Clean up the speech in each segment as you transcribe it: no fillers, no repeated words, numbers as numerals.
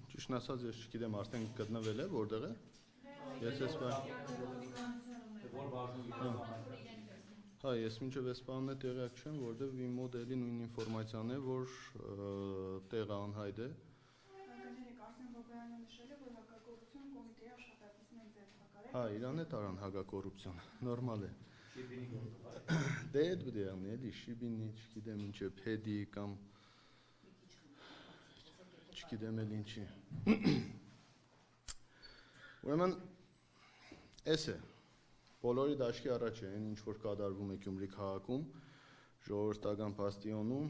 Ճիշտն ասած, ես չգիտեմ արդեն գտնվել է, որտեղ է։ Ես ես Հա, ես մինչև այս բանն է տեղյակ չեմ, որտեղ իմ մոդելի նույն ինֆորմացիան է, որ տեղը անհայտ է։ Հա, իրան է տարան հակակոռուպցիոն, նորմալ է։ Դե այդ պետք է անի, էլի շիբինի, չգիտեմ ինչ է, փեդի կամ չգիտեմ էլ ինչի։ Ուրեմն էս է։ Բոլորի դաշտի առաջ է, այն ինչ որ կատարվում է Գյումրի քաղաքում, ժողովրդական բաստիոնում,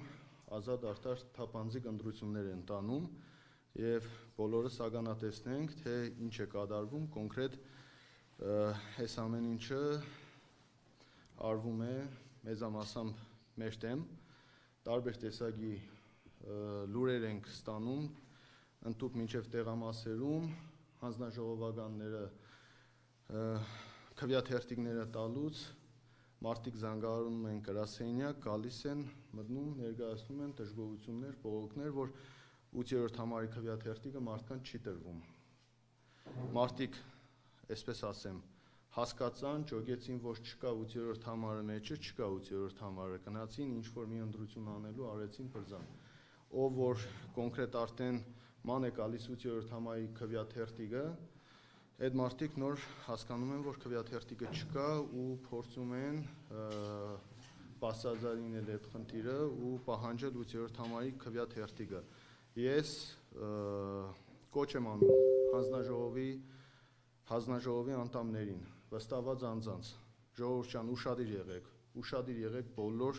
ազատ արդար թափանցիկ ընտրություններ են տանում եւ բոլորս ականատեսնենք, թե ինչ է կատարվում կոնկրետ այս ամեն ինչը արվում է մեծամասամբ մեր դեմ, տարբեր տեսակի լուրեր ենք ստանում, ընդհուպ մինչև տեղամասերում, հանձնաժողովականները քվեաթերթիկները տալուց, մարդիկ զանգահարում են գրասենյակ, գալիս են, մտնում, ներկայացնում են դժգոհություններ, բողոքներ, որ 8-րդ համարի քվեաթերթիկը մարդկանց չի տրվում։ Մարդիկ, այսպես ասեմ, հասկացան, ճոգեցին, որ չկա 8-րդ համարը մեջը, չկա 8-րդ համարը, գնացին, ինչ-որ մի ընտրություն անելու, արեցին բրձան։ Ով որ կոնկրետ արդեն ման է գալիս 8-րդ համարի քվեաթերթիկը, այդ մարդիկ նոր հասկանում են, որ քվեաթերթիկը չկա ու փորձում են բացարձակել այդ խնդիրը ու պահանջել 8-րդ համարի քվեաթերթիկը։ Ես կոչ եմ անում հանձնաժողովի անդամներին, վստահված անձանց, ժողովուրդ ջան, ուշադիր եղեք բոլոր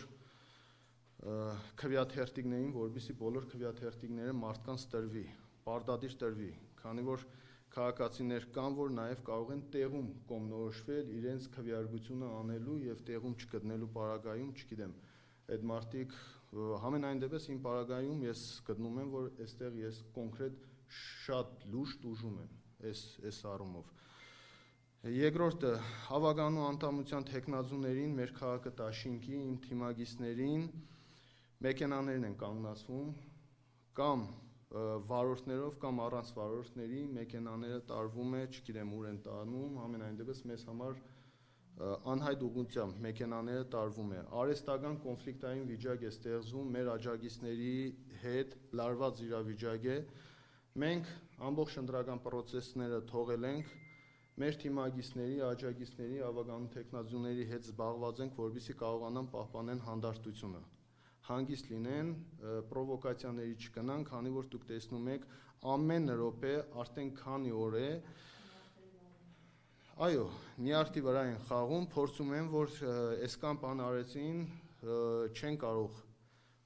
քվեաթերթիկներին, որպեսզի բոլոր քվեաթերթիկները մարդկանց տրվի, պարտադիր տրվի, քանի որ քաղաքացիներ կան, որ նաև կարող են տեղում կողմնորոշվել իրենց քվեարկությունը անելու եւ տեղում չգտնելու պարագայում, չգիտեմ, այդ մարդիկ համենայն դեպս իմ պարագայում ես գտնում եմ, որ այստեղ ես կոնկրետ շատ լուրջ տուժում եմ այս առումով։ Երկրորդը, հավականու անդամության թեկնածուներին, մեր քաղաքը դաշինքի, իմ թիմագիստներին մեքենաներն են կանգնացվում, կամ վարորդներով կամ առանց վարորդների մեքենաները տարվում է, չգիտեմ ուր են տանում, ամենայն դեպս մեզ համար անհայտ ուղղությամբ մեքենաները տարվում է։ Արհեստական կոնֆլիկտային վիճակ է ստեղծվում, մեր աջակիցների հետ լարված իրավիճակ է։ Մենք ամբողջ ընտրական պրոցեսները թողել ենք, մեր թիմագիստների, աջակիցների, հավականու թեկնածուների հետ զբաղված ենք, որպեսզի կարողանան պահպանեն հանդարտությունը։ Հանգիստ լինեն, պրովոկացիաների չկնան, քանի որ դուք տեսնում եք ամեն րոպե արդեն քանի օր է, այո, նյարդի վրա են խաղում, փորձում են, որ այսքան բան արեցին, չեն կարող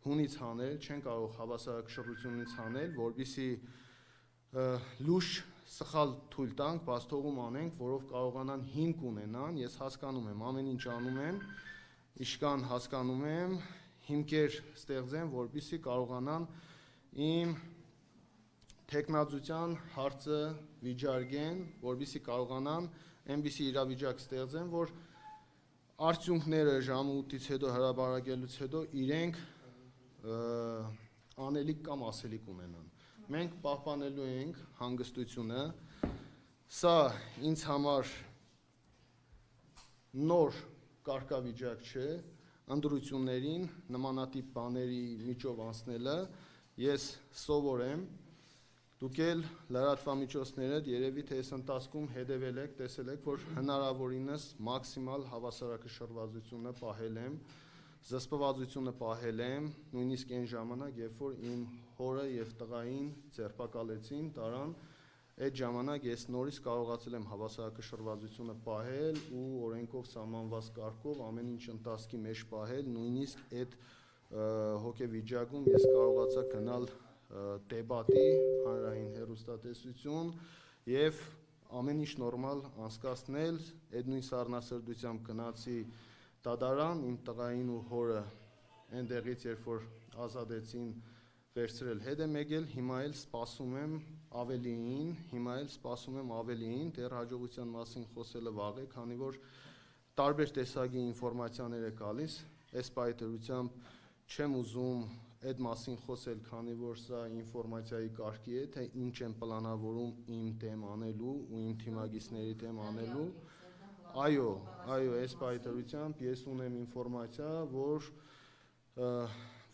հունից հանել, չեն կարող հավասարակշռությունից հանել, որպեսզի լուրջ սխալ թույլ տանք, բաց թողում անենք, որով կարողանան հիմք ունենան, ես հասկանում եմ, ամեն ինչ անում են, իշքան հասկանում եմ, հիմքեր ստեղծեն, որպեսզի կարողանան իմ թեկնածության հարցը վիճարկեն, որպեսզի կարողանան այնպիսի իրավիճակ ստեղծեն, որ արդյունքները ժամը 8-ից հետո հրապարակելուց հետո իրենք անելիք կամ ասելիք ունենան։ Մենք պահպանելու ենք հանգստությունը, սա ինձ համար նոր կարգավիճակ չէ, ընտրություններին նմանատիպ բաների միջով անցնելը ես սովոր եմ, դուք էլ լրատվամիջոցներդ երևի թե այս ընթացքում հետևել եք, տեսել եք, որ հնարավորինս մաքսիմալ հավասարակշռվածությունը պահել եմ, զսպվածությունը պահել եմ, նույնիսկ այն ժամանակ, երբ որ իմ հորը եւ տղային ձերբակալեցին, տարան, այդ ժամանակ ես նորից կարողացել եմ հավասարակշռվածությունը պահել ու օրենքով սահմանված կարգով ամեն ինչ ընթացքի մեջ պահել, նույնիսկ այդ հոգեվիճակում ես կարողացա գնալ դեբատի, հանրային հեռուստատեսություն եւ ամեն ինչ նորմալ անցկացնել, այդ նույն սառնասրտությամբ գնացի դատարան, իմ տղային ու հորը այնտեղից երբ որ ազատեցին վերցրել հետ եմ եկել, հիմա էլ սպասում եմ ավելիին, դեռ հաջողության մասին խոսելը վաղ է, քանի որ տարբեր տեսակի ինֆորմացիաներ է գալիս, այս պայթրությամբ չեմ ուզում այդ մասին խոսել, քանի որ սա ինֆորմացիայի կարգի է, թե ինչ եմ պլանավորում իմ դեմ անելու ու իմ թիմագիծների դեմ անելու։ Այո, այս պայթրությամբ ես ունեմ ինֆորմացիա, որ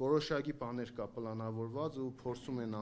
որոշակի բաներ կա պլանավորված ու փորձում են